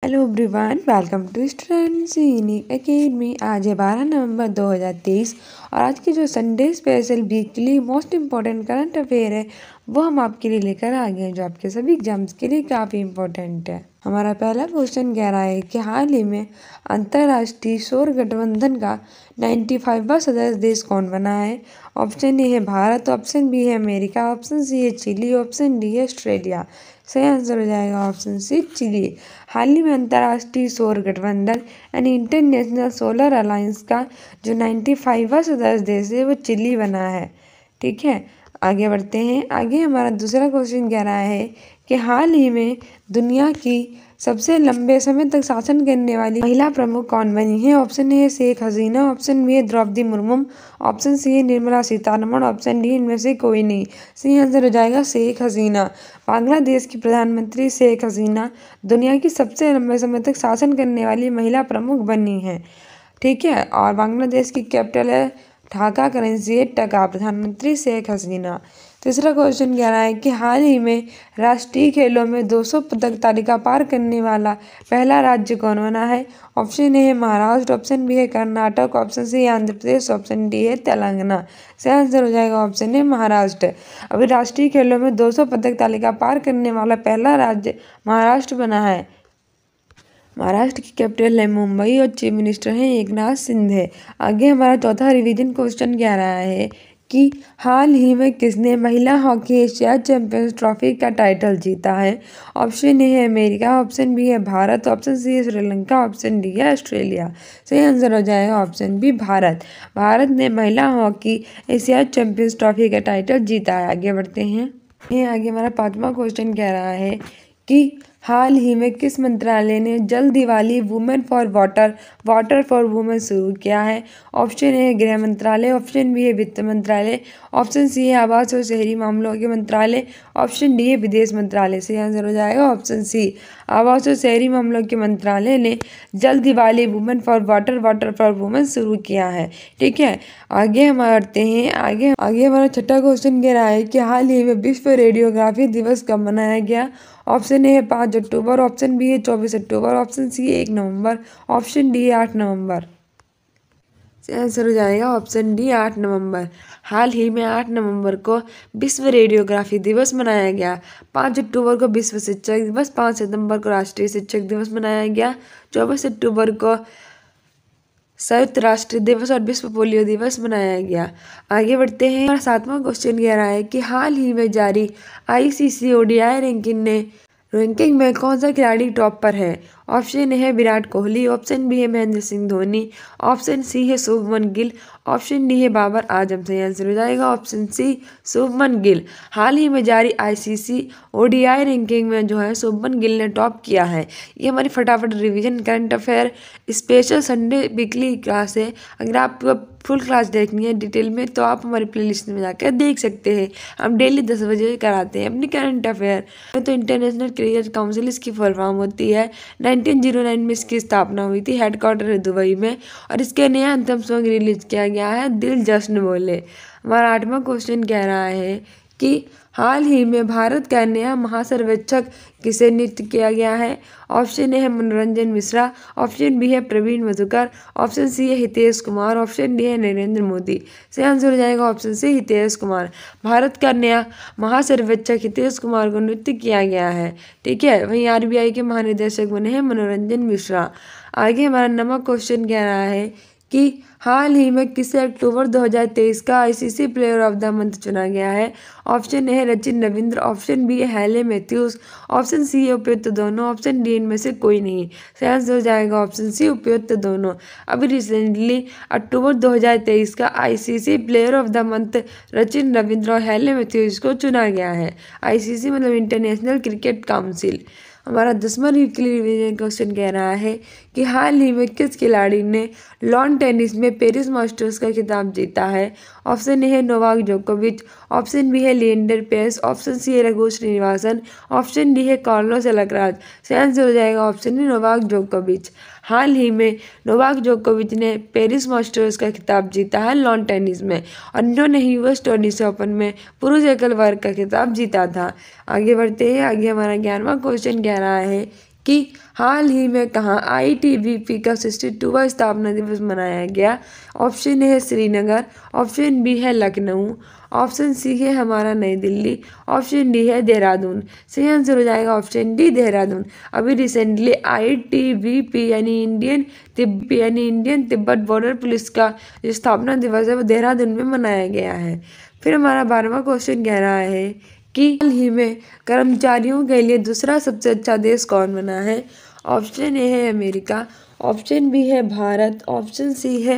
Hello everyone, welcome to students unique academy. आज है 12 नवंबर 2023 और आज की जो Sunday special weekly most important current affair है वो हम आपके लिए लेकर आ गए हैं, जो आपके सभी एग्जाम्स के लिए काफ़ी इम्पोर्टेंट है। हमारा पहला क्वेश्चन कह रहा है कि हाल ही में अंतर्राष्ट्रीय सौर गठबंधन का 95वां सदस्य देश कौन बना है। ऑप्शन ए है भारत, ऑप्शन बी है अमेरिका, ऑप्शन सी है चिली, ऑप्शन डी है ऑस्ट्रेलिया। सही आंसर हो जाएगा ऑप्शन सी चिली। हाल ही में अंतर्राष्ट्रीय सौर गठबंधन यानी इंटरनेशनल सोलर अलायंस का जो 95वां सदस्य देश है वो चिली बना है। ठीक है, आगे बढ़ते हैं। आगे हमारा दूसरा क्वेश्चन कह रहा है कि हाल ही में दुनिया की सबसे लंबे समय तक शासन करने वाली महिला प्रमुख कौन बनी है। ऑप्शन ए है शेख हसीना, ऑप्शन बी है द्रौपदी मुर्मू, ऑप्शन सी है निर्मला सीतारमण, ऑप्शन डी इनमें से कोई नहीं। सही आंसर हो जाएगा शेख हसीना। बांग्लादेश की प्रधानमंत्री शेख हसीना दुनिया की सबसे लंबे समय तक शासन करने वाली महिला प्रमुख बनी है। ठीक है, और बांग्लादेश की कैपिटल है ढाका, करेंसी है टका। प्रधानमंत्री शेख हसीना। तीसरा क्वेश्चन कह रहा है कि हाल ही में राष्ट्रीय खेलों में 200 पदक तालिका पार करने वाला पहला राज्य कौन बना है। ऑप्शन ए है महाराष्ट्र, ऑप्शन बी है कर्नाटक, ऑप्शन सी है आंध्र प्रदेश, ऑप्शन डी है तेलंगाना। सही आंसर हो जाएगा ऑप्शन ए महाराष्ट्र। अभी राष्ट्रीय खेलों में 200 पदक तालिका पार करने वाला पहला राज्य महाराष्ट्र बना है। महाराष्ट्र की कैपिटल है मुंबई और चीफ मिनिस्टर हैं एकनाथ शिंदे। आगे हमारा चौथा रिवीजन क्वेश्चन कह रहा है कि हाल ही में किसने महिला हॉकी एशिया चैंपियंस ट्रॉफी का टाइटल जीता है। ऑप्शन ए है अमेरिका, ऑप्शन बी है भारत, ऑप्शन सी है श्रीलंका, ऑप्शन डी है ऑस्ट्रेलिया। सही आंसर हो जाएगा ऑप्शन बी भारत। भारत ने महिला हॉकी एशिया चैंपियंस ट्रॉफी का टाइटल जीता है। आगे बढ़ते हैं। आगे हमारा पांचवा क्वेश्चन कह रहा है कि हाल ही में किस मंत्रालय ने जल Diwali women for water water for women शुरू किया है। ऑप्शन ए है गृह मंत्रालय, ऑप्शन बी है वित्त मंत्रालय, ऑप्शन सी है आवास और शहरी मामलों के मंत्रालय, ऑप्शन डी है विदेश मंत्रालय। सही आंसर हो जाएगा ऑप्शन सी आवास और शहरी मामलों के मंत्रालय ने जल Diwali women for water water for women शुरू किया है। ठीक है, आगे हम बढ़ते हैं। आगे हमारा छठा क्वेश्चन कह रहा है कि हाल ही में विश्व रेडियोग्राफी दिवस कब मनाया गया। ऑप्शन ए है 5 अक्टूबर, ऑप्शन बी है 24 अक्टूबर, ऑप्शन सी है 1 नवंबर, ऑप्शन डी है 8 नवंबर। आंसर हो जाएगा ऑप्शन डी 8 नवंबर। हाल ही में 8 नवंबर को विश्व रेडियोग्राफी दिवस मनाया गया। 5 अक्टूबर को विश्व शिक्षक दिवस, 5 सितंबर को राष्ट्रीय शिक्षक दिवस मनाया गया, 24 अक्टूबर को संयुक्त राष्ट्र दिवस और विश्व पोलियो दिवस मनाया गया। आगे बढ़ते हैं। हमारा सातवां क्वेश्चन कह रहा है कि हाल ही में जारी ICC ODI रैंकिंग में कौन सा खिलाड़ी टॉप पर है। ऑप्शन ए है विराट कोहली, ऑप्शन बी है महेंद्र सिंह धोनी, ऑप्शन सी है शुभमन गिल, ऑप्शन डी है बाबर आजम। सही आंसर हो जाएगा ऑप्शन सी शुभमन गिल। हाल ही में जारी ICC ODI रैंकिंग में जो है शुभमन गिल ने टॉप किया है। ये हमारी फटाफट revision current affair special Sunday weekly class है। अगर आपको फुल क्लास देखनी है डिटेल में तो आप हमारी प्लेलिस्ट में जाकर देख सकते हैं। हम डेली 10 बजे कराते हैं अपनी करंट अफेयर। तो इंटरनेशनल करियर काउंसिल इसकी फुल फॉर्म होती है। 1909 में इसकी स्थापना हुई थी, हेडक्वार्टर है दुबई में, और इसके नया अंतिम सॉन्ग रिलीज किया गया है दिल जश्न बोले। हमारा आठवां क्वेश्चन कह रहा है कि हाल ही में भारत का नया महासर्वेक्षक किसे नियुक्त किया गया है। ऑप्शन ए है मनोरंजन मिश्रा, ऑप्शन बी है प्रवीण मधुकर, ऑप्शन सी है हितेश कुमार, ऑप्शन डी है नरेंद्र मोदी। सही आंसर हो जाएगा ऑप्शन सी हितेश कुमार। भारत का नया महासर्वेक्षक हितेश कुमार को नियुक्त किया गया है। ठीक है, वहीं RBI के महानिदेशक बने हैं मनोरंजन मिश्रा। आगे हमारा 9वां क्वेश्चन कह रहा है कि हाल ही में किसे अक्टूबर 2023 का ICC player of the month चुना गया है। ऑप्शन ए है रचिन रविंद्र, ऑप्शन बी है हैले मैथ्यूज, ऑप्शन सी है उपयुक्त दोनों, ऑप्शन डी इनमें से कोई नहीं। सही आंसर हो जाएगा ऑप्शन सी उपयुक्त दोनों। अभी रिसेंटली अक्टूबर 2023 का ICC player of the month Rachin Ravindra और हैले मैथ्यूज को चुना गया है। ICC मतलब इंटरनेशनल क्रिकेट काउंसिल। हमारा 10वां वीकली रिवीजन क्वेश्चन कह रहा है कि हाल ही में किस खिलाड़ी ने लॉन टेनिस में पेरिस मास्टर्स का खिताब जीता है। ऑप्शन ए है नोवाक जोकोविच, ऑप्शन बी है लिएंडर पेस, ऑप्शन सी है रघु श्रीनिवासन, ऑप्शन डी है कार्लोस अलकराज। सही आंसर हो जाएगा ऑप्शन ए नोवाक जोकोविच। हाल ही में नोवाक जोकोविच ने पेरिस मास्टर्स का खिताब जीता है लॉन टेनिस में, और इन्होंने US टेनिस ओपन में पुरुष एकल वर्ग का खिताब जीता था। आगे बढ़ते हैं। आगे हमारा 11वां क्वेश्चन कह रहा है कि हाल ही में कहाँ ITBP का 62वां स्थापना दिवस मनाया गया। ऑप्शन ए है श्रीनगर, ऑप्शन बी है लखनऊ, ऑप्शन सी है हमारा नई दिल्ली, ऑप्शन डी है देहरादून। सही आंसर हो जाएगा ऑप्शन डी देहरादून। अभी रिसेंटली ITBP यानी इंडियन तिब्बत बॉर्डर पुलिस का जो स्थापना दिवस है वो देहरादून में मनाया गया है। फिर हमारा 12वां क्वेश्चन कह रहा है कि हाल ही में कर्मचारियों के लिए दूसरा सबसे अच्छा देश कौन बना है। ऑप्शन ए है अमेरिका, ऑप्शन बी है भारत, ऑप्शन सी है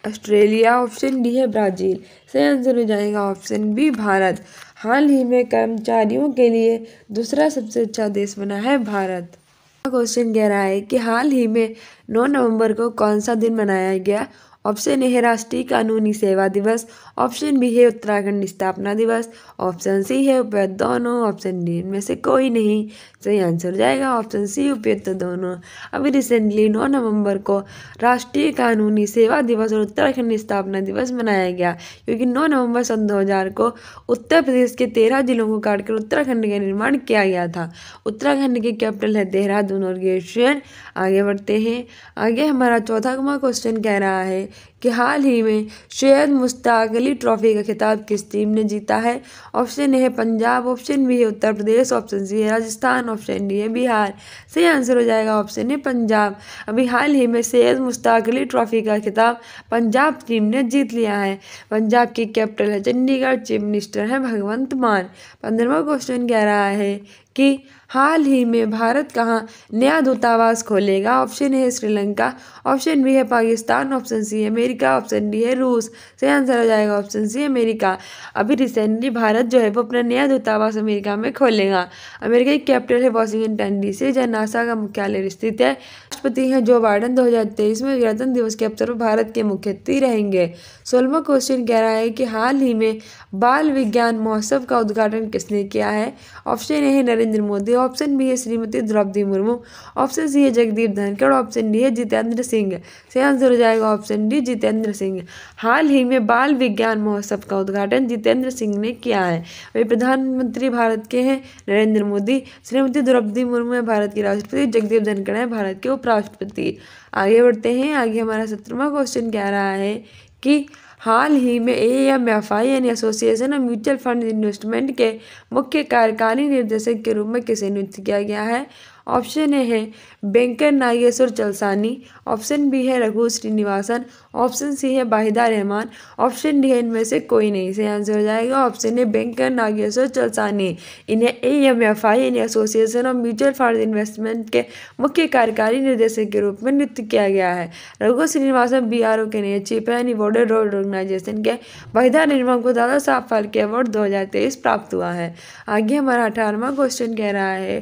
ऑस्ट्रेलिया, ऑप्शन डी है ब्राज़ील। सही आंसर हो जाएगा ऑप्शन बी भारत। हाल ही में कर्मचारियों के लिए दूसरा सबसे अच्छा देश बना है भारत। क्वेश्चन कह रहा है कि हाल ही में 9 नवंबर को कौन सा दिन मनाया गया। ऑप्शन ए है राष्ट्रीय कानूनी सेवा दिवस, ऑप्शन बी है उत्तराखंड स्थापना दिवस, ऑप्शन सी है उपयुक्त दोनों, ऑप्शन डी इनमें से कोई नहीं। सही आंसर हो जाएगा ऑप्शन सी उपयुक्त दोनों। अभी रिसेंटली 9 नवंबर को राष्ट्रीय कानूनी सेवा दिवस और उत्तराखंड स्थापना दिवस मनाया गया, क्योंकि 9 नवंबर सन 2000 को उत्तर प्रदेश के 13 जिलों को काटकर उत्तराखंड का निर्माण किया गया था। उत्तराखंड की कैपिटल है देहरादून और ग्रेजुएशन। आगे बढ़ते हैं। आगे हमारा 14वां क्वेश्चन कह रहा है कि हाल ही में सैयद मुश्ताक अली ट्रॉफी का खिताब किस टीम ने जीता है। ऑप्शन ए है पंजाब, ऑप्शन बी है उत्तर प्रदेश, ऑप्शन सी है राजस्थान, ऑप्शन डी है बिहार। सही आंसर हो जाएगा ऑप्शन ए पंजाब। अभी हाल ही में सैयद मुश्ताक अली ट्रॉफी का खिताब पंजाब टीम ने जीत लिया है। पंजाब की कैपिटल है चंडीगढ़, चीफ मिनिस्टर है भगवंत मान। 15वां क्वेश्चन कह रहा है कि हाल ही में भारत कहाँ नया दूतावास खोलेगा। ऑप्शन ए है श्रीलंका, ऑप्शन बी है पाकिस्तान, ऑप्शन सी है अमेरिका, ऑप्शन डी है रूस। सही आंसर हो जाएगा ऑप्शन सी अमेरिका। अभी रिसेंटली भारत जो है वो अपना नया दूतावास अमेरिका में खोलेगा। अमेरिका की कैपिटल है वॉशिंगटन DC, जहाँ नासा का मुख्यालय स्थित है। राष्ट्रपति हैं जो बाइडेन 2023 में गणतंत्र दिवस के अवसर पर भारत के मुख्य अतिथि रहेंगे। 16वां क्वेश्चन कह रहा है कि हाल ही में बाल विज्ञान महोत्सव का उद्घाटन किसने किया है। ऑप्शन ए है नरेंद्र मोदी, ऑप्शन बी है श्रीमती द्रौपदी मुर्मू, ऑप्शन सी है जगदीप धनखड़, ऑप्शन डी है जितेंद्र सिंह। सही आंसर हो जाएगा ऑप्शन डी जितेंद्र सिंह। हाल ही में बाल विज्ञान महोत्सव का उद्घाटन जितेंद्र सिंह ने किया है। वे प्रधानमंत्री भारत के हैं नरेंद्र मोदी, श्रीमती द्रौपदी मुर्मू है भारत की राष्ट्रपति, जगदीप धनखड़ है भारत के उपराष्ट्रपति। आगे बढ़ते हैं। आगे हमारा 17वां क्वेश्चन कह रहा है कि हाल ही में AMFI यानी association of mutual fund investment के मुख्य कार्यकारी निर्देशक के रूप में किसे नियुक्त किया गया है। ऑप्शन ए है वेंकट नागेश्वर चलसानी, ऑप्शन बी है रघु श्रीनिवासन, ऑप्शन सी है वाहिदा रहमान, ऑप्शन डी है इनमें से कोई नहीं। सही आंसर हो जाएगा ऑप्शन ए वेंकट नागेश्वर चलसानी। इन्हें AMFI यानी association of mutual fund investment के मुख्य कार्यकारी निर्देशक के रूप में नियुक्त किया गया है। रघु श्रीनिवासन BRO के नए चीफ है यानी बॉर्डर रोड ऑर्गेनाइजेशन के। वाहिदा रहमान को दादा साहब फाल्के अवार्ड 2023 प्राप्त हुआ है। आगे हमारा 18वां क्वेश्चन कह रहा है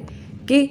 कि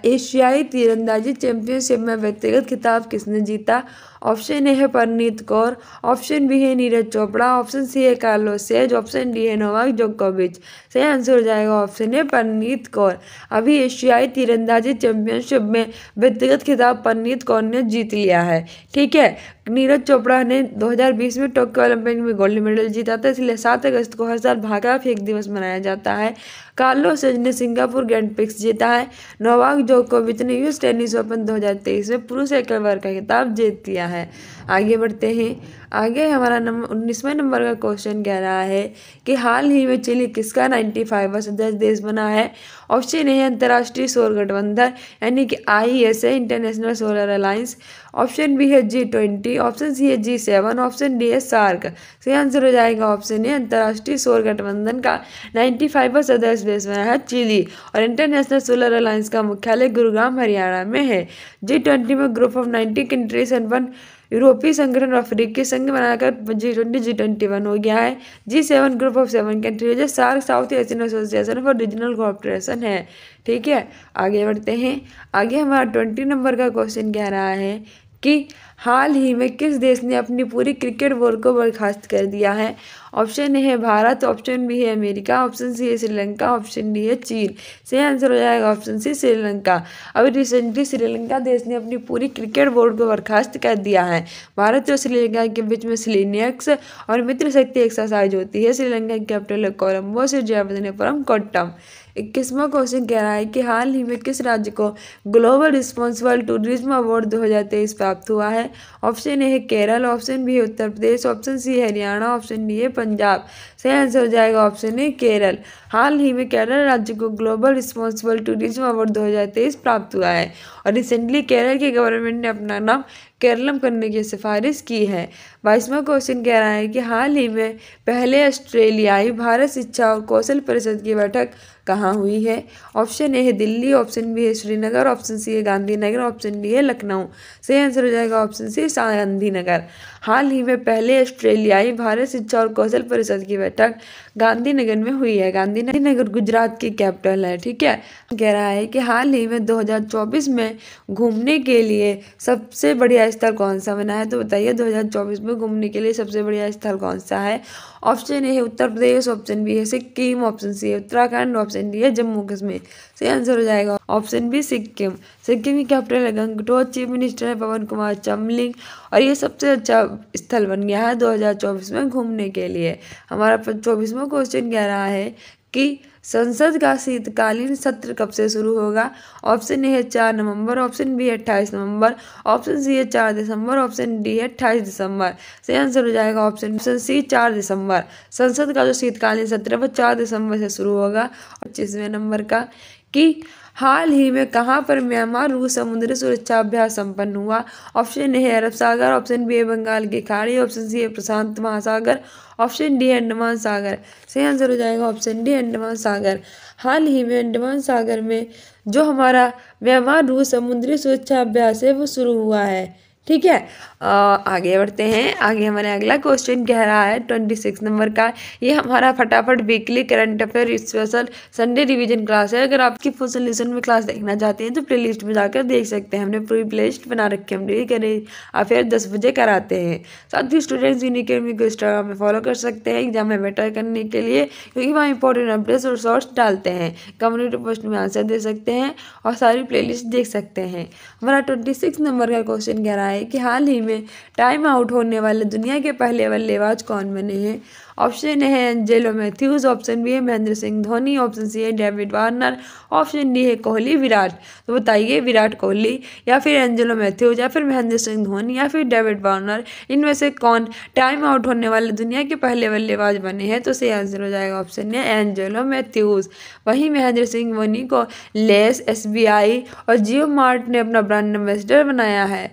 एशियाई तीरंदाजी चैंपियनशिप में व्यक्तिगत खिताब किसने जीता। ऑप्शन ए है परनीत कौर, ऑप्शन बी है नीरज चोपड़ा, ऑप्शन सी है कार्लोस सेज, ऑप्शन डी है नोवाक जोकोविच। सही आंसर हो जाएगा ऑप्शन ए परनीत कौर। अभी एशियाई तीरंदाजी चैंपियनशिप में व्यक्तिगत खिताब परनीत कौर ने जीत लिया है। ठीक है, नीरज चोपड़ा ने 2020 में टोक्यो ओलंपिक में गोल्ड मेडल जीता था, इसलिए 7 अगस्त को हर साल भाला फेंक दिवस मनाया जाता है। कार्लोस सेज ने सिंगापुर ग्रैंड प्रिक्स जीता है। नोवाक जोकोविच ने US टेनिस ओपन 2023 में पुरुष एकल वर्ग का खिताब जीत लिया है। आगे बढ़ते हैं। आगे हमारा 19वें नंबर का क्वेश्चन कह रहा है कि हाल ही में चिली किसका 95वां सदस्य देश बना है। ऑप्शन ए है अंतर्राष्ट्रीय सौर गठबंधन यानी कि ISA International Solar Alliance, option B है G20, ऑप्शन सी है G7, ऑप्शन डी है सार्क। सही आंसर हो जाएगा ऑप्शन ए अंतर्राष्ट्रीय सौर गठबंधन का 95वां सदस्य देश बना है चिली, और इंटरनेशनल सोलर अलायंस का मुख्यालय गुरुग्राम हरियाणा में है। G20 में ग्रुप ऑफ 90 कंट्रीज एंड 1 यूरोपीय संगठन और अफ्रीकी संघ बनाकर G20 G21 हो गया है। G7 ग्रुप ऑफ 7 कंट्रीज है। SAARC South Asian Association for Regional Cooperation है। ठीक है, आगे बढ़ते हैं। आगे हमारा 20 नंबर का क्वेश्चन कह रहा है कि हाल ही में किस देश ने अपनी पूरी क्रिकेट बोर्ड को बर्खास्त कर दिया है। ऑप्शन ए है भारत, ऑप्शन बी है अमेरिका, ऑप्शन सी है श्रीलंका, ऑप्शन डी है चीन। सही आंसर हो जाएगा ऑप्शन सी श्रीलंका। अभी रिसेंटली श्रीलंका देश ने अपनी पूरी क्रिकेट बोर्ड को बर्खास्त कर दिया है। भारत और श्रीलंका के बीच में सिलीनियक्स और मित्र शक्ति एक्सरसाइज होती है। श्रीलंका की कैपिटल है कोलंबो, जयवर्धनेपुरम, कोट्टम। 21वां क्वेश्चन कह रहा है कि हाल ही में किस राज्य को ग्लोबल रिस्पॉन्सिबल टूरिज्म अवार्ड 2023 प्राप्त हुआ है। ऑप्शन ए है केरल, ऑप्शन बी है उत्तर प्रदेश, ऑप्शन सी है हरियाणा, ऑप्शन डी है पंजाब। सही आंसर हो जाएगा ऑप्शन ए केरल। हाल ही में केरल राज्य को ग्लोबल रिस्पॉन्सिबल टूरिज्म अवार्ड 2023 प्राप्त हुआ है और रिसेंटली केरल की गवर्नमेंट ने अपना नाम केरलम करने की सिफारिश की है। 22वां क्वेश्चन कह रहा है कि हाल ही में पहले ऑस्ट्रेलियाई भारत शिक्षा और कौशल परिषद की बैठक कहाँ हुई है। ऑप्शन ए है दिल्ली, ऑप्शन बी है श्रीनगर, ऑप्शन सी है गांधीनगर, ऑप्शन डी है लखनऊ। सही आंसर हो जाएगा ऑप्शन सी गांधीनगर। हाल ही में पहले ऑस्ट्रेलियाई भारत शिक्षा और कौशल परिषद की बैठक गांधीनगर में हुई है। गांधीनगर गुजरात की कैपिटल है। ठीक है, कह रहा है कि हाल ही में 2024 में घूमने के लिए सबसे बढ़िया स्थल कौन सा बना है। तो बताइए 2024 में घूमने के लिए सबसे बढ़िया स्थल कौन सा है। ऑप्शन ए है उत्तर प्रदेश, ऑप्शन बी है सिक्किम, ऑप्शन सी है उत्तराखंड, ऑप्शन डी है जम्मू कश्मीर। सही आंसर हो जाएगा ऑप्शन बी सिक्किम। सिक्किम की कैपिटल है गंगटोक, चीफ मिनिस्टर है पवन कुमार चामलिंग और ये सबसे अच्छा स्थल बन गया है 2024 में घूमने के लिए। हमारा 24वां क्वेश्चन कह रहा है कि संसद का शीतकालीन सत्र कब से शुरू होगा। ऑप्शन ए है 4 नवंबर, ऑप्शन बी है 28 नवंबर, ऑप्शन सी है 4 दिसंबर, ऑप्शन डी है 28 दिसंबर। सही आंसर हो जाएगा ऑप्शन सी 4 दिसंबर। संसद का जो शीतकालीन सत्र है वो 4 दिसंबर से शुरू होगा। 25वें नंबर का कि हाल ही में कहाँ पर म्यांमार रूस समुद्री सुरक्षा अभ्यास संपन्न हुआ। ऑप्शन ए है अरब सागर, ऑप्शन बी है बंगाल की खाड़ी, ऑप्शन सी है प्रशांत महासागर, ऑप्शन डी है अंडमान सागर। सही आंसर हो जाएगा ऑप्शन डी अंडमान सागर। हाल ही में अंडमान सागर में जो हमारा म्यांमार रूस समुद्री सुरक्षा अभ्यास है वो शुरू हुआ है। ठीक है, आगे बढ़ते हैं। आगे हमारे अगला क्वेश्चन कह रहा है 26 नंबर का। ये हमारा फटाफट weekly current affair special Sunday revision class है। अगर आपकी फुल सोल्यूशन में क्लास देखना चाहते हैं तो प्लेलिस्ट में जाकर देख सकते हैं। हमने पूरी प्लेलिस्ट बना रखी है। हम डेली करें अफेयर 10 बजे कराते हैं। साथ ही स्टूडेंट्स यूनिकेडमी को इंस्टाग्राम में फॉलो कर सकते हैं एग्जाम में बेटर करने के लिए, क्योंकि वहाँ इंपॉर्टेंट अपडेट्स और शॉर्ट्स डालते हैं। कम्युनिटी पोस्ट में आंसर दे सकते हैं और सारी प्लेलिस्ट देख सकते हैं। हमारा 26 नंबर का क्वेश्चन कह रहा है कि हाल ही में टाइम आउट होने वाले दुनिया के पहले बल्लेबाज कौन बने हैं। ऑप्शन ए है एंजेलो मैथ्यूज, ऑप्शन बी है महेंद्र सिंह धोनी, ऑप्शन सी है डेविड वार्नर, ऑप्शन डी है कोहली विराट। तो बताइए विराट कोहली या फिर एंजेलो मैथ्यूज या फिर महेंद्र सिंह धोनी या फिर डेविड वार्नर, इनमें से कौन टाइम आउट होने वाले दुनिया के पहले बल्लेबाज बने हैं। तो सही आंसर हो जाएगा ऑप्शन ए एंजेलो मैथ्यूज। वहीं महेंद्र सिंह धोनी को लेस, SBI और जियो मार्ट ने अपना ब्रांड एम्बेसडर बनाया है।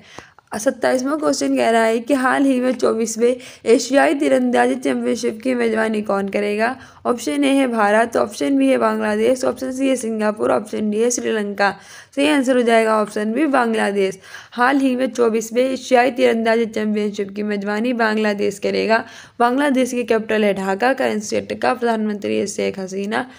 27वां क्वेश्चन कह रहा है कि हाल ही में 24वें एशियाई तीरंदाजी चैंपियनशिप की मेजबानी कौन करेगा। ऑप्शन ए है भारत, ऑप्शन बी है बांग्लादेश, ऑप्शन सी है सिंगापुर, ऑप्शन डी है श्रीलंका। सही आंसर हो जाएगा ऑप्शन बी बांग्लादेश। हाल ही में 24वें एशियाई तीरंदाजी चैंपियनशिप की मेजबानी बांग्लादेश करेगा। बांग्लादेश की कैपिटल है ढाका, करेंसी है टका, प्रधानमंत्री है शेख हसीना।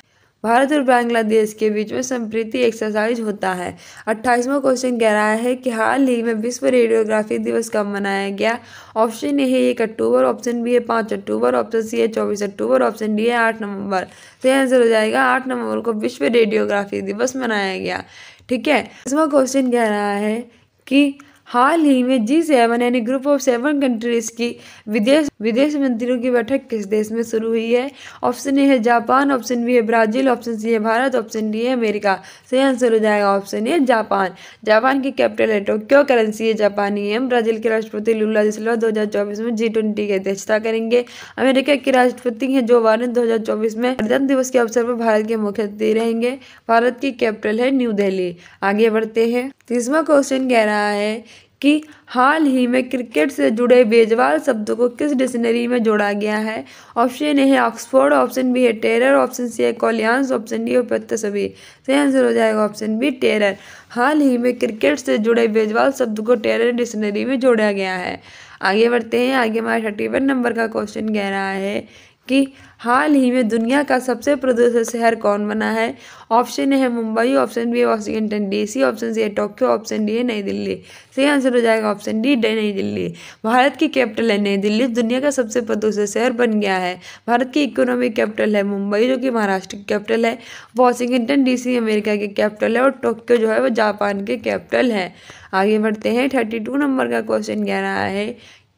भारत और बांग्लादेश के बीच में संप्रीति एक्सरसाइज होता है। 28वां क्वेश्चन कह रहा है कि हाल ही में विश्व रेडियोग्राफी दिवस कब मनाया गया। ऑप्शन ए है 1 अक्टूबर, ऑप्शन बी है 5 अक्टूबर, ऑप्शन सी है 24 अक्टूबर, ऑप्शन डी है 8 नवंबर। तो आंसर हो जाएगा 8 नवंबर को विश्व रेडियोग्राफी दिवस मनाया गया। ठीक है, 29वां क्वेश्चन कह रहा है कि हाल ही में G7 यानी ग्रुप ऑफ 7 कंट्रीज की विदेश मंत्रियों की बैठक किस देश में शुरू हुई है। ऑप्शन ए है जापान, ऑप्शन बी है ब्राजील, ऑप्शन सी है भारत, ऑप्शन डी है अमेरिका। सही आंसर हो जाएगा ऑप्शन ए जापान। जापान की कैपिटल है टोक्यो, करेंसी है जापानी येन। ब्राजील के राष्ट्रपति लुला दा सिल्वा 2024 में G20 की अध्यक्षता करेंगे। अमेरिका के राष्ट्रपति हैं जो बाइडेन 2024 में गणतंत्र दिवस के अवसर पर भारत के मुख्य अतिथि रहेंगे। भारत की कैपिटल है न्यू दिल्ली। आगे बढ़ते हैं। 30वां क्वेश्चन कह रहा है कि हाल ही में क्रिकेट से जुड़े बेजवाल शब्दों को किस डिक्शनरी में जोड़ा गया है। ऑप्शन ए है ऑक्सफोर्ड, ऑप्शन बी है टेरर, ऑप्शन सी है कॉलियंस, ऑप्शन डी है उपत्यसवी। सही आंसर हो जाएगा ऑप्शन बी टेरर। हाल ही में क्रिकेट से जुड़े बेजवाल शब्द को टेरर डिक्शनरी में जोड़ा गया है। आगे बढ़ते हैं। आगे हमारा 31 नंबर का क्वेश्चन कह रहा है कि हाल ही में दुनिया का सबसे प्रदूषित शहर कौन बना है। ऑप्शन ए है मुंबई, ऑप्शन बी है वाशिंगटन DC, ऑप्शन सी है टोक्यो, ऑप्शन डी है नई दिल्ली। सही आंसर हो जाएगा ऑप्शन डी नई दिल्ली। भारत की कैपिटल है नई दिल्ली, दुनिया का सबसे प्रदूषित शहर बन गया है। भारत की इकोनॉमिक कैपिटल है मुंबई जो कि महाराष्ट्र की कैपिटल है। वाशिंगटन DC अमेरिका की कैपिटल है और टोक्यो जो है वो जापान की कैपिटल है। आगे बढ़ते हैं। 32 नंबर का क्वेश्चन कह रहा है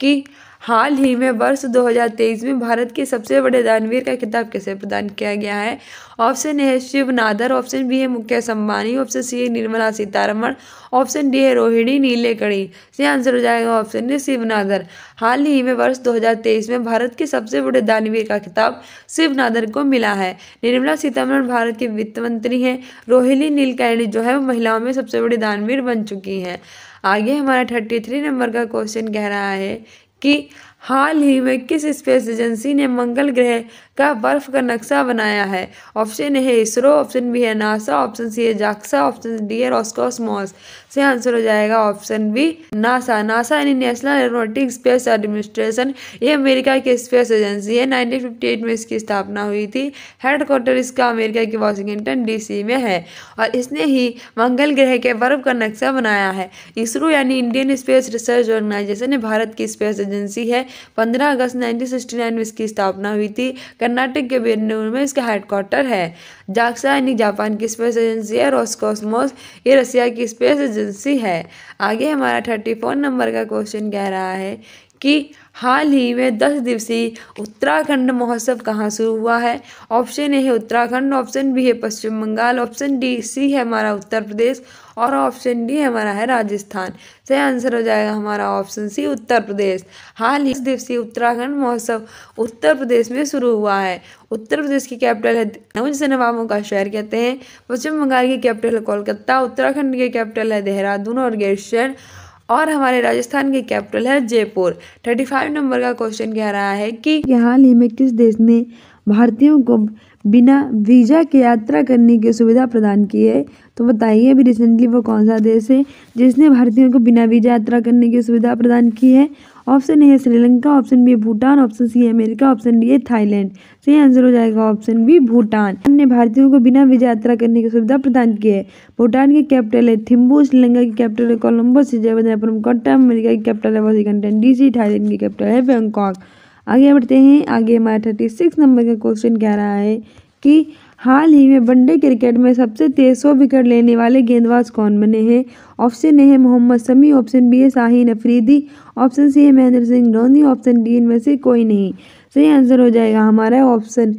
कि हाल ही में वर्ष 2023 में भारत के सबसे बड़े दानवीर का खिताब किसे प्रदान किया गया है? ऑप्शन ए है शिव नादर, ऑप्शन बी है मुकेश अंबानी, ऑप्शन सी है निर्मला सीतारमण, ऑप्शन डी है रोहिणी नीलेकणी। सही आंसर हो जाएगा ऑप्शन डी शिव नादर। हाल ही में वर्ष 2023 में भारत के सबसे बड़े दानवीर का खिताब शिव नादर को मिला है। निर्मला सीतारमण भारत की वित्त मंत्री हैं। रोहिणी नीलेकणी जो है वो महिलाओं में सबसे बड़ी दानवीर बन चुकी हैं। आगे हमारा 33 नंबर का क्वेश्चन कह रहा है कि हाल ही में किस स्पेस एजेंसी ने मंगल ग्रह का बर्फ का नक्शा बनाया है? ऑप्शन ए है इसरो, ऑप्शन बी है नासा, ऑप्शन सी है जाक्सा, ऑप्शन डी है रॉसकॉस्मॉस। सही आंसर हो जाएगा ऑप्शन बी नासा। नासा यानी नेशनल एरोनॉटिक स्पेस एडमिनिस्ट्रेशन, ये अमेरिका की स्पेस एजेंसी है। 1958 में इसकी स्थापना हुई थी। हेडक्वार्टर इसका अमेरिका के वाशिंगटन DC में है और इसने ही मंगल ग्रह के बर्फ का नक्शा बनाया है। इसरो यानी इंडियन स्पेस रिसर्च ऑर्गेनाइजेशन ये भारत की स्पेस एजेंसी है। 15 अगस्त 1969 में इसकी स्थापना हुई थी। कर्नाटक के बेंगलुरु में इसका हेडक्वार्टर है। जाक्सा यानी जापान की स्पेस एजेंसी है। रॉसकॉस्मॉस ये रसिया की स्पेस एजेंसी है। आगे हमारा 34 नंबर का क्वेश्चन कह रहा है कि हाल ही में 10 दिवसीय उत्तराखंड महोत्सव कहाँ शुरू हुआ है? ऑप्शन ए है उत्तराखंड, ऑप्शन बी है पश्चिम बंगाल, ऑप्शन डी सी है हमारा उत्तर प्रदेश और ऑप्शन डी हमारा है राजस्थान। सही आंसर हो जाएगा हमारा ऑप्शन सी उत्तर प्रदेश। हाल ही 10 दिवसीय उत्तराखंड महोत्सव उत्तर प्रदेश में शुरू हुआ है। उत्तर प्रदेश की कैपिटल है लखनऊ जिसे नवाबों का शहर कहते हैं। पश्चिम बंगाल की कैपिटल है कोलकाता, उत्तराखंड की कैपिटल है देहरादून और ग्वालियर और हमारे राजस्थान की कैपिटल है जयपुर। 35 नंबर का क्वेश्चन कह रहा है कि हाल ही में किस देश ने भारतीयों को बिना वीजा के यात्रा करने की सुविधा प्रदान की है? तो बताइए अभी रिसेंटली वो कौन सा देश है जिसने भारतीयों को बिना वीजा यात्रा करने की सुविधा प्रदान की है? ऑप्शन ए है श्रीलंका, ऑप्शन बी है भूटान, ऑप्शन सी है अमेरिका, ऑप्शन डी है थाईलैंड। सही आंसर हो जाएगा ऑप्शन बी भूटान ने भारतीयों को बिना वीजा यात्रा करने की सुविधा प्रदान की है। भूटान की कैपिटल है थिम्पू, श्रीलंका की कैपिटल है कोलंबो, कोट्टा, अमेरिका की कैपिटल है वाशिंगटन DC, थाईलैंड की कैपिटल है बैंकॉक। आगे बढ़ते हैं। आगे हमारा 36 नंबर का क्वेश्चन कह रहा है कि हाल ही में वनडे क्रिकेट में सबसे तेज 100 विकेट लेने वाले गेंदबाज कौन बने हैं? ऑप्शन ए है मोहम्मद शमी, ऑप्शन बी है शाहीन अफरीदी, ऑप्शन सी है महेंद्र सिंह धोनी, ऑप्शन डी इनमें से कोई नहीं। सही आंसर हो जाएगा हमारा ऑप्शन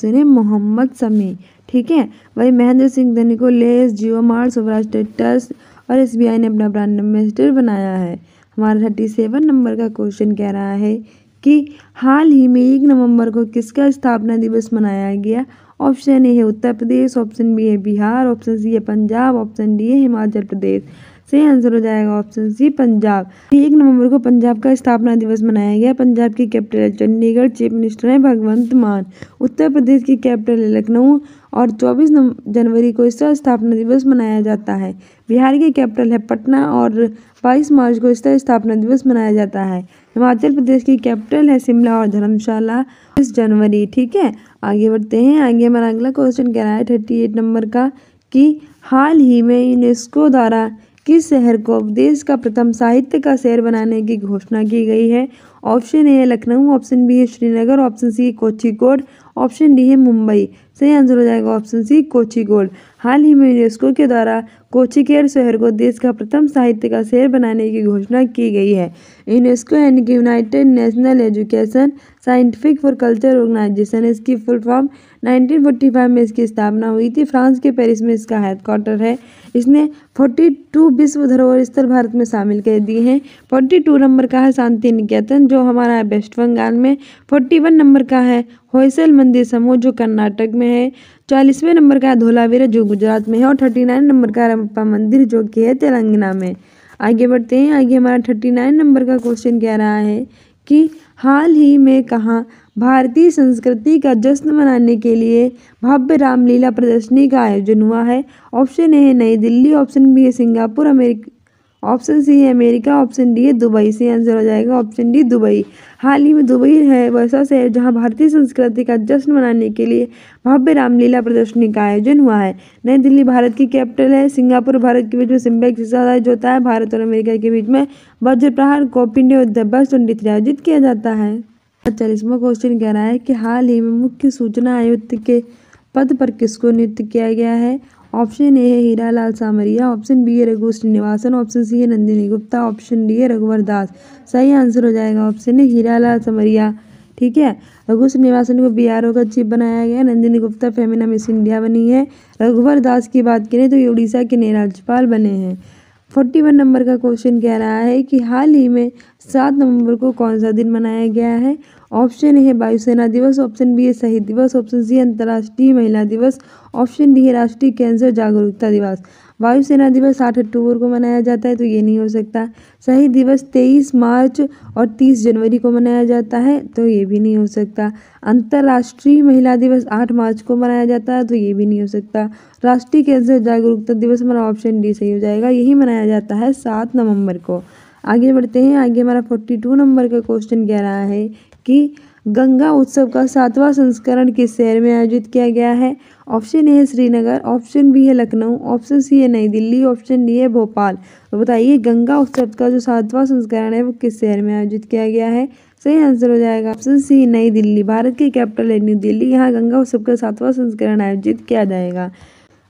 है मोहम्मद शमी। ठीक है, वही महेंद्र सिंह धोनी को लेस, जियो मार्ट, सौराष्ट्र ट्रस्ट और SBI ने अपना ब्रांड एम्बेसडर बनाया है। हमारा 37 नंबर का क्वेश्चन कह रहा है कि हाल ही में 1 नवंबर को किसका स्थापना दिवस मनाया गया? ऑप्शन ए है उत्तर प्रदेश, ऑप्शन बी है बिहार, ऑप्शन सी है पंजाब, ऑप्शन डी है हिमाचल प्रदेश। सही आंसर हो जाएगा ऑप्शन सी पंजाब। 1 नवंबर को पंजाब का स्थापना दिवस मनाया गया। पंजाब की कैपिटल है चंडीगढ़, चीफ मिनिस्टर है भगवंत मान। उत्तर प्रदेश की कैपिटल है लखनऊ और 24 जनवरी को इसका स्थापना दिवस मनाया जाता है। बिहार की कैपिटल है पटना और 22 मार्च को इसका स्थापना दिवस मनाया जाता है। हिमाचल प्रदेश की कैपिटल है शिमला और धर्मशाला 20 जनवरी। ठीक है, आगे बढ़ते हैं। आगे हमारा अगला क्वेश्चन कह रहा है 38 नंबर का कि हाल ही में यूनेस्को द्वारा किस शहर को देश का प्रथम साहित्य का शहर बनाने की घोषणा की गई है? ऑप्शन ए है लखनऊ, ऑप्शन बी है Srinagar, option C Kozhikode, option D है मुंबई। सही आंसर हो जाएगा ऑप्शन सी कोझिकोड। हाल ही में यूनेस्को के द्वारा कोझिकोड शहर को देश का प्रथम साहित्य का शहर बनाने की घोषणा की गई है। यूनेस्को यानी कि United National Education Scientific for Culture Organisation, इसकी फुल फॉर्म 1945 में इसकी स्थापना हुई थी। फ्रांस के पेरिस में इसका हेडक्वार्टर है। इसने 42 विश्व धरोहर स्थल भारत में शामिल कर दिए हैं। 42 नंबर का है शांति निकेतन जो हमारा है वेस्ट बंगाल में। 41 नंबर का है होयसल मंदिर समूह जो कर्नाटक में है। 40वें नंबर का है धोलावीरा जो गुजरात में है और 39 नंबर का रमप्पा मंदिर जो कि है तेलंगाना में। आगे बढ़ते हैं। आगे हमारा 39 नंबर का क्वेश्चन कह रहा है कि हाल ही में कहाँ भारतीय संस्कृति का जश्न मनाने के लिए भव्य रामलीला प्रदर्शनी का आयोजन हुआ है? ऑप्शन ए है नई दिल्ली, ऑप्शन बी है सिंगापुर, ऑप्शन सी है अमेरिका, ऑप्शन डी है दुबई। से आंसर हो जाएगा ऑप्शन डी दुबई। हाल ही में दुबई है वैसा शहर जहां भारतीय संस्कृति का जश्न मनाने के लिए भव्य रामलीला प्रदर्शनी का आयोजन हुआ है। नई दिल्ली भारत की कैपिटल है। सिंगापुर भारत के बीच में सिम्बेक एक्सरसाइज होता है। भारत और अमेरिका के बीच में वज्र प्रहार कोप इंडिया युद्ध 23 आयोजित किया जाता है। 40वां क्वेश्चन कह रहा है कि हाल ही में मुख्य सूचना आयुक्त के पद पर किसको नियुक्त किया गया है? ऑप्शन ए है हीरालाल सामरिया, ऑप्शन बी है रघु श्रीनिवासन, ऑप्शन सी है नंदिनी गुप्ता, ऑप्शन डी है रघुवर दास। सही आंसर हो जाएगा ऑप्शन ए हीरालाल सामरिया। ठीक है, रघु श्रीनिवासन को बीआरओ का चीफ बनाया गया, नंदिनी गुप्ता फेमिना मिस इंडिया बनी है, रघुवर दास की बात करें तो ये उड़ीसा के नए राज्यपाल बने हैं। 41 नंबर का क्वेश्चन कह रहा है कि हाल ही में 7 नवंबर को कौन सा दिन मनाया गया है। ऑप्शन ए है वायुसेना दिवस, ऑप्शन बी है शहीद दिवस, ऑप्शन सी है अंतर्राष्ट्रीय महिला दिवस, ऑप्शन डी है राष्ट्रीय कैंसर जागरूकता दिवस। वायुसेना दिवस 8 अक्टूबर को मनाया जाता है तो ये नहीं हो सकता। शहीद दिवस 23 मार्च और 30 जनवरी को मनाया जाता है तो ये भी नहीं हो सकता। अंतर्राष्ट्रीय महिला दिवस 8 मार्च को मनाया जाता है तो ये भी नहीं हो सकता। राष्ट्रीय कैंसर जागरूकता दिवस हमारा ऑप्शन डी सही हो जाएगा, यही मनाया जाता है 7 नवंबर को। आगे बढ़ते हैं, आगे हमारा 42 नंबर का क्वेश्चन कह रहा है कि गंगा उत्सव का 7वां संस्करण किस शहर में आयोजित किया गया है। ऑप्शन ए है श्रीनगर, ऑप्शन बी है लखनऊ, ऑप्शन सी है नई दिल्ली, ऑप्शन डी है भोपाल। तो बताइए गंगा उत्सव का जो 7वां संस्करण है वो किस शहर में आयोजित किया गया है। सही आंसर हो जाएगा ऑप्शन सी नई दिल्ली। भारत की कैपिटल है न्यू दिल्ली, यहाँ गंगा उत्सव का 7वां संस्करण आयोजित किया जाएगा।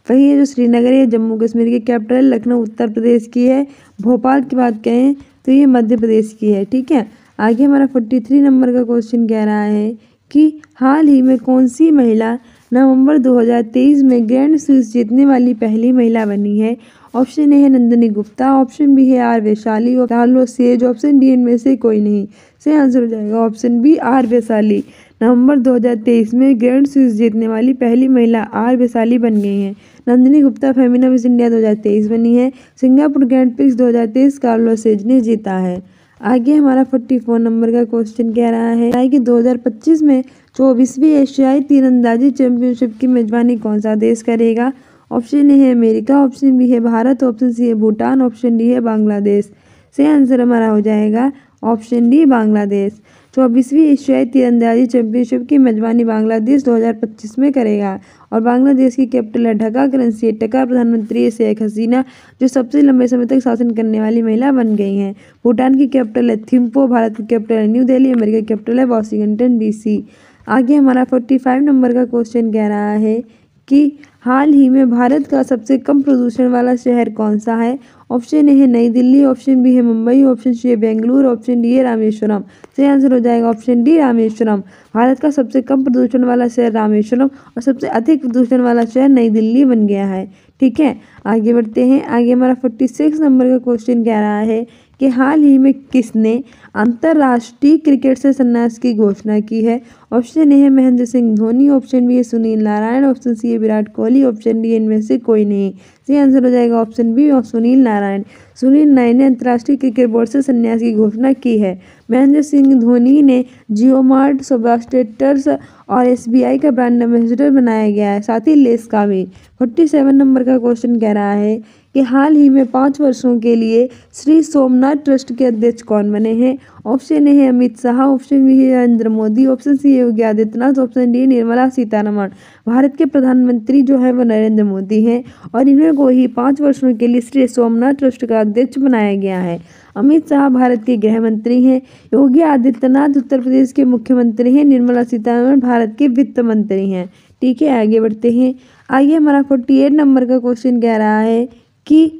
वही ये जो श्रीनगर है जम्मू कश्मीर की कैपिटल है, लखनऊ उत्तर प्रदेश की है, भोपाल की बात करें तो ये मध्य प्रदेश की है। ठीक है, आगे हमारा 43 नंबर का क्वेश्चन कह रहा है कि हाल ही में कौन सी महिला नवंबर 2023 में ग्रैंड स्विस जीतने वाली पहली महिला बनी है। ऑप्शन ए है नंदिनी गुप्ता, ऑप्शन बी है आर वैशाली, कार्लो सेज, ऑप्शन डी इनमें से कोई नहीं। सही आंसर हो जाएगा ऑप्शन बी आर वैशाली। नवंबर 2023 में ग्रैंड स्विस जीतने वाली पहली महिला आर वैशाली बन गई हैं। नंदिनी गुप्ता फेमिना मिस इंडिया 2023 बनी है। Singapore grand prix 2023 Carlo says ने जीता है। आगे हमारा 44 नंबर का क्वेश्चन कह रहा है कि 2025 में 24वीं एशियाई तीरंदाजी चैंपियनशिप की मेजबानी कौन सा देश करेगा। ऑप्शन ए है अमेरिका, ऑप्शन बी है भारत, ऑप्शन सी है भूटान, ऑप्शन डी है बांग्लादेश। सही आंसर हमारा हो जाएगा ऑप्शन डी बांग्लादेश। 24वीं एशियाई तीरंदाजी चैंपियनशिप की मेजबानी बांग्लादेश 2025 में करेगा और बांग्लादेश की कैपिटल है ढाका, करेंसी है टका, प्रधानमंत्री है शेख हसीना जो सबसे लंबे समय तक शासन करने वाली महिला बन गई हैं। भूटान की कैपिटल है थिम्पू, भारत की कैपिटल है न्यू दिल्ली, अमेरिका की कैपिटल है वाशिंगटन डीसी। आगे हमारा 45 नंबर का क्वेश्चन कह रहा है कि हाल ही में भारत का सबसे कम प्रदूषण वाला शहर कौन सा है। ऑप्शन ए है नई दिल्ली, ऑप्शन बी है मुंबई, ऑप्शन सी है बेंगलुरु, ऑप्शन डी है रामेश्वरम। सही आंसर हो जाएगा ऑप्शन डी रामेश्वरम। भारत का सबसे कम प्रदूषण वाला शहर रामेश्वरम और सबसे अधिक प्रदूषण वाला शहर नई दिल्ली बन गया है। ठीक है, आगे बढ़ते हैं, आगे हमारा 46 नंबर का क्वेश्चन कह रहा है कि हाल ही में किसने अंतर्राष्ट्रीय क्रिकेट से संन्यास की घोषणा की है। ऑप्शन ए है महेंद्र सिंह धोनी, ऑप्शन बी है सुनील नारायण, ऑप्शन सी है विराट कोहली, ऑप्शन डी इनमें से कोई नहीं। सही आंसर हो जाएगा ऑप्शन बी और सुनील नारायण। सुनील नारायण ने अंतर्राष्ट्रीय क्रिकेट बोर्ड से संन्यास की घोषणा की है। महेंद्र सिंह धोनी ने जियो मार्ट, सुभाष ट्रैक्टर्स और एसबीआई का ब्रांड एम्बेसडर बनाया गया है, साथ ही लेस का भी। 47 नंबर का क्वेश्चन कह रहा है कि हाल ही में 5 वर्षों के लिए श्री सोमनाथ ट्रस्ट के अध्यक्ष कौन बने हैं। ऑप्शन ए है अमित शाह, ऑप्शन बी है नरेंद्र मोदी, ऑप्शन सी है योगी आदित्यनाथ, ऑप्शन डी निर्मला सीतारमण। भारत के प्रधानमंत्री जो है वो नरेंद्र मोदी हैं और इन्हें को ही 5 वर्षों के लिए श्री सोमनाथ ट्रस्ट का अध्यक्ष बनाया गया है। अमित शाह भारत के गृह मंत्री हैं, योगी आदित्यनाथ उत्तर प्रदेश के मुख्यमंत्री हैं, निर्मला सीतारमण भारत के वित्त मंत्री हैं। ठीक है, आगे बढ़ते हैं, आगे हमारा 48 नंबर का क्वेश्चन कह रहा है कि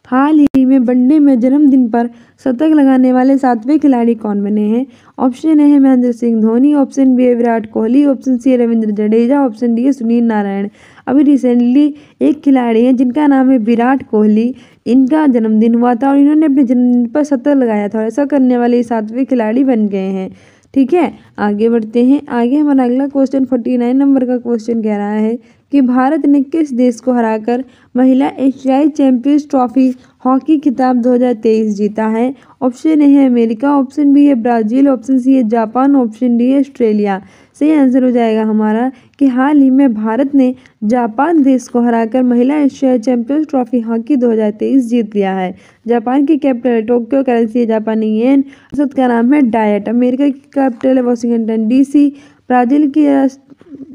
हाल ही में वनडे में जन्मदिन पर शतक लगाने वाले 7वें खिलाड़ी कौन बने हैं। ऑप्शन ए है महेंद्र सिंह धोनी, ऑप्शन बी है विराट कोहली, ऑप्शन सी है रविंद्र जडेजा, ऑप्शन डी है सुनील नारायण। अभी रिसेंटली एक खिलाड़ी हैं जिनका नाम है विराट कोहली, इनका जन्मदिन हुआ था और इन्होंने अपने जन्मदिन पर शतक लगाया था और ऐसा करने वाले 7वें खिलाड़ी बन गए हैं। ठीक है, आगे बढ़ते हैं, आगे हमारा अगला क्वेश्चन 49 नंबर का क्वेश्चन कह रहा है कि भारत ने किस देश को हराकर महिला एशियाई चैंपियंस ट्रॉफी हॉकी खिताब 2023 जीता है। ऑप्शन ए है अमेरिका, ऑप्शन बी है ब्राज़ील, ऑप्शन सी है जापान, ऑप्शन डी है ऑस्ट्रेलिया। सही आंसर हो जाएगा हमारा कि हाल ही में भारत ने जापान देश को हराकर महिला एशियाई चैंपियंस ट्रॉफी हॉकी 2023 जीत लिया है। जापान की कैपिटल है टोक्यो, करेंसी है जापानी येन, संसद का नाम है डायट, अमेरिका की कैपिटल है वाशिंगटन डीसी,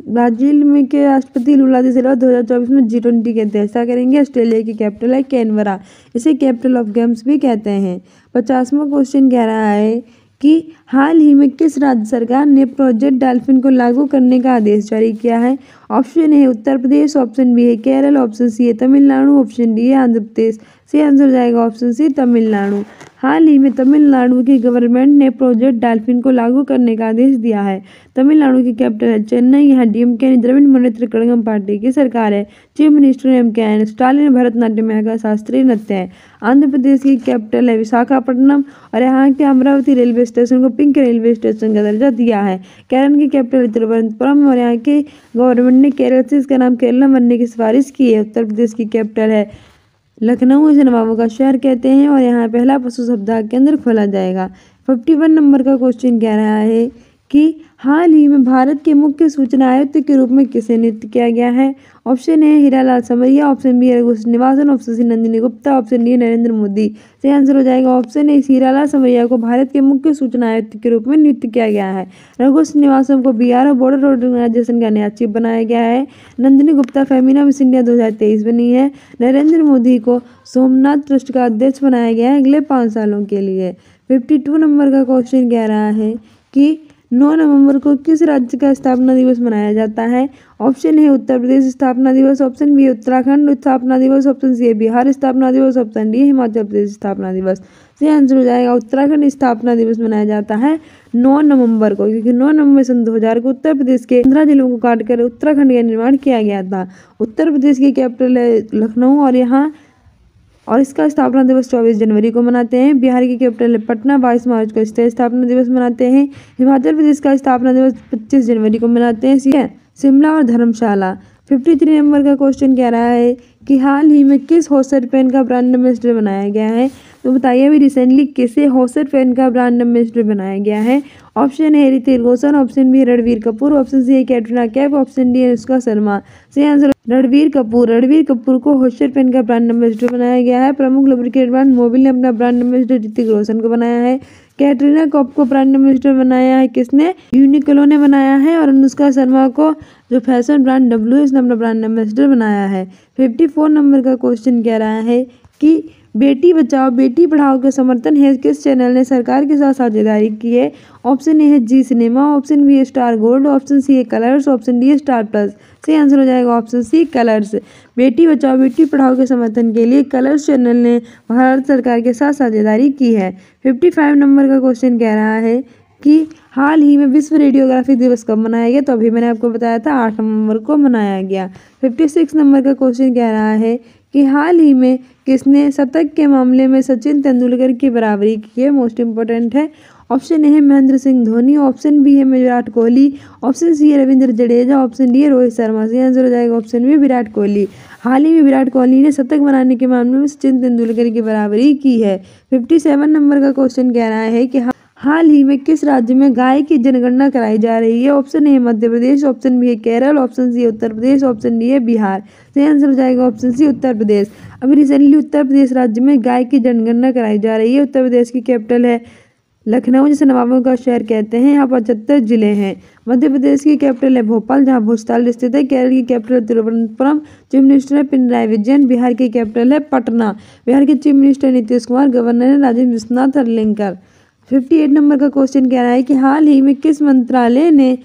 ब्राजील में के राष्ट्रपति लुला दा सिल्वा 2024 में G20 की अध्यक्षता करेंगे। ऑस्ट्रेलिया की कैपिटल है कैनबरा, इसे कैपिटल ऑफ गेम्स भी कहते हैं। 50वां क्वेश्चन कह रहा है कि हाल ही में किस राज्य सरकार ने प्रोजेक्ट डॉल्फिन को लागू करने का आदेश जारी किया है। Option A Uttar Pradesh, option B है केरल, ऑप्शन सी है तमिलनाडु, ऑप्शन डी है आंध्र प्रदेश। सही आंसर हो जाएगा ऑप्शन सी तमिलनाडु। हाल ही में तमिलनाडु की गवर्नमेंट ने प्रोजेक्ट डॉल्फिन को लागू करने का आदेश दिया है। तमिलनाडु की कैपिटल है चेन्नई। यहाँ डीएमके द्रविड़ मुनेत्र कड़गम पार्टी की सरकार है। Chief minister MK. Stalin Bharatanatyam यहाँ का शास्त्रीय नृत्य है। आंध्र प्रदेश की कैपिटल है विशाखापट्टनम और यहाँ के अमरावती रेलवे स्टेशन को पिंक रेलवे स्टेशन का दर्जा दिया है। केरल की कैपिटल है तिरुवनंतपुरम और यहाँ की गवर्नमेंट ने केरल से इसका नाम केरला बनने की सिफारिश की है। उत्तर प्रदेश की कैपिटल है लखनऊ, इसे नवाबों का शहर कहते हैं और यहाँ पहला पशु सप्ताह केंद्र खोला जाएगा। 51 नंबर का क्वेश्चन कह रहा है कि हाल ही में भारत के मुख्य सूचना आयुक्त के रूप में किसे नियुक्त किया गया है। Option A Hiralal Samariya, option B Raghu Srinivasan, option C Nandini Gupta, option D Narendra Modi. सही आंसर हो जाएगा ऑप्शन ए हीरालाल समरिया को भारत के मुख्य सूचना आयुक्त के रूप में नियुक्त किया गया है। रघु श्रीनिवासन को बिहार और बॉर्डर ऑर्गेनाइजेशन का नया चीफ बनाया गया है। नंदिनी गुप्ता फेमिना मिस इंडिया 2023 बनी है। नरेंद्र मोदी को सोमनाथ ट्रस्ट का अध्यक्ष बनाया गया है अगले 5 सालों के लिए। 52 नंबर का क्वेश्चन कह रहा है कि 9 नवंबर को किस राज्य का स्थापना दिवस मनाया जाता है। ऑप्शन है उत्तर प्रदेश स्थापना दिवस, ऑप्शन बी उत्तराखंड स्थापना दिवस, ऑप्शन सी बिहार स्थापना दिवस, ऑप्शन डी हिमाचल प्रदेश स्थापना दिवस। सही आंसर हो जाएगा उत्तराखंड स्थापना दिवस मनाया जाता है 9 नवंबर को, क्योंकि 9 नवंबर सन 2000 को उत्तर प्रदेश के 15 जिलों को काटकर उत्तराखंड का निर्माण किया गया था। उत्तर प्रदेश की कैपिटल है लखनऊ और इसका स्थापना दिवस 24 जनवरी को मनाते हैं। बिहार की कैपिटल है पटना, 22 मार्च को इसका स्थापना दिवस मनाते हैं। हिमाचल प्रदेश का स्थापना दिवस 25 जनवरी को मनाते हैं। शिमला और धर्मशाला। 53 नंबर का क्वेश्चन कह रहा है कि हाल ही में किस हॉसर पेन का ब्रांड एम्बेसडर बनाया गया है। तो बताइए अभी रिसेंटली किसे हॉसर पेन का ब्रांड एम्बेसडर बनाया गया है। ऑप्शन है Hrithik Roshan, option B Ranbir Kapoor, option C है कैटरीना कैफ, ऑप्शन डी अनुष्का शर्मा। सही आंसर रणबीर कपूर को हॉसर पेन का ब्रांड एम्बेसडर बनाया गया है। प्रमुख लुब्रिकेंट ब्रांड मोबिल ने अपना ब्रांड एम्बेसडर ऋतिक रोशन को बनाया है। कैटरीना कैफ को ब्रांड एम्बेसडर बनाया है किसने, यूनिक्लो ने बनाया है। और अनुष्का शर्मा को जो फैशन ब्रांड WS ने अपना ब्रांड एम्बेसडर बनाया है। 54 नंबर का क्वेश्चन कह रहा है कि बेटी बचाओ बेटी पढ़ाओ के समर्थन है किस चैनल ने सरकार के साथ साझेदारी की है। ऑप्शन ए है जी सिनेमा, ऑप्शन बी है स्टार गोल्ड, ऑप्शन सी है कलर्स, ऑप्शन डी है स्टार प्लस। सही आंसर हो जाएगा option C colours. Beti Bachao Beti Padhao के समर्थन के लिए कलर्स चैनल ने भारत सरकार के साथ साझेदारी की है। 55 नंबर का क्वेश्चन कह रहा है कि हाल ही में विश्व रेडियोग्राफी दिवस कब मनाया गया। तो अभी मैंने आपको बताया था 8 नवंबर को मनाया गया। 56 नंबर का क्वेश्चन कह रहा है कि हाल ही में किसने शतक के मामले में सचिन तेंदुलकर की बराबरी की है। मोस्ट इंपॉर्टेंट है। ऑप्शन ए है महेंद्र सिंह धोनी, ऑप्शन बी है विराट कोहली, ऑप्शन सी है रविंद्र जडेजा, ऑप्शन डी है रोहित शर्मा। सही आंसर हो जाएगा ऑप्शन बी विराट कोहली। हाल ही में विराट कोहली ने शतक बनाने के मामले में सचिन तेंदुलकर की बराबरी की है। 57 नंबर का क्वेश्चन कह रहा है कि हाल ही में किस राज्य में गाय की जनगणना कराई जा रही है। Option A Madhya Pradesh, option B है Kerala, option C Uttar Pradesh, option D है बिहार। सही आंसर हो जाएगा ऑप्शन सी उत्तर प्रदेश। अभी रिसेंटली उत्तर प्रदेश राज्य में गाय की जनगणना कराई जा रही है। उत्तर प्रदेश की कैपिटल है लखनऊ, जिसे नवाबों का शहर कहते हैं। यहाँ 75 जिले हैं। मध्य प्रदेश की कैपिटल है भोपाल, जहाँ भोजताल स्थित है। केरल की कैपिटल तिरुवनंतपुरम, चीफ मिनिस्टर है पिनराई विजयन। बिहार की कैपिटल है पटना, बिहार के chief minister Nitish Kumar. Governor है राजेंद्र विश्वनाथ अरलेकर। 58 नंबर का क्वेश्चन कह रहा है कि हाल ही में किस मंत्रालय ने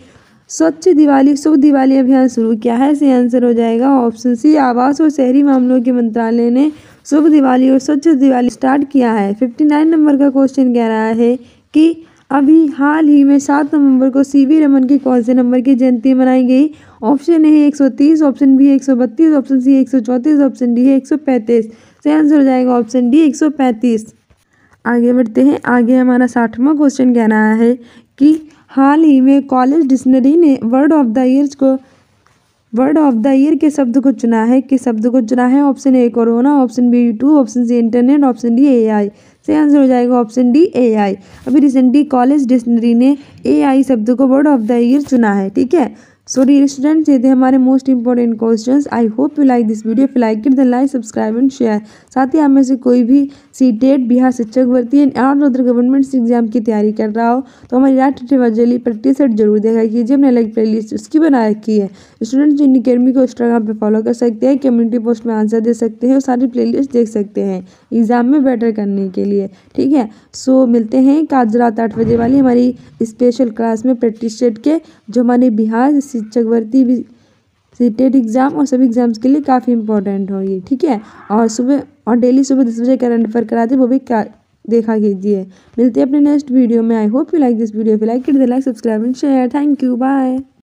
स्वच्छ दिवाली शुभ दिवाली अभियान शुरू किया है। सही आंसर हो जाएगा ऑप्शन सी आवास और शहरी मामलों के मंत्रालय ने शुभ दिवाली और स्वच्छ दिवाली स्टार्ट किया है। 59 नंबर का क्वेश्चन कह रहा है कि अभी हाल ही में 7 नवंबर को CV रमन की कौन से नंबर की जयंती मनाई गई। Option A 130, option B 132, option C 134, option D 135। सही आंसर हो जाएगा ऑप्शन डी 135। आगे बढ़ते हैं। आगे हमारा 60वां क्वेश्चन कह रहा है कि हाल ही में कॉलेज डिक्शनरी ने वर्ड ऑफ द ईयर के शब्द को चुना है। किस शब्द को चुना है। Option A corona, option B YouTube, option C internet, option D AI। सही आंसर हो जाएगा ऑप्शन डी AI। अभी रिसेंटली कॉलेज डिक्शनरी ने AI शब्द को वर्ड ऑफ द ईयर चुना है। ठीक है, सो डियर स्टूडेंट्स, ये थे हमारे most important questions. I hope you like this video. If you like it then like, subscribe and share. साथ ही आप में से कोई भी सीटेट, बिहार शिक्षक भर्ती और अदर गवर्नमेंट एग्जाम की तैयारी कर रहा हो तो हमारी रात डेली प्रैक्टिस सेट जरूर देखा कीजिए। हमने अलग प्ले लिस्ट उसकी बना रखी है। स्टूडेंट्स इन अकेडमी को इंस्टाग्राम पे फॉलो कर सकते हैं, कम्युनिटी पोस्ट में आंसर दे सकते हैं और सारी प्ले लिस्ट देख सकते हैं एग्जाम में बेटर करने के लिए। ठीक है, सो मिलते हैं आज रात 8 बजे वाली हमारी स्पेशल क्लास में प्रैक्टिस सेट के, जो हमारे बिहार शिक्षक भर्ती भी सीटेट एग्जाम और सभी एग्जाम्स के लिए काफ़ी इंपॉर्टेंट हो ये। ठीक है, और डेली सुबह 10 बजे करंट अफेयर कराते वो भी देखा कीजिए। मिलते हैं अपने नेक्स्ट वीडियो में। I hope you like this video. If you like it then like, subscribe and share. Thank you, bye.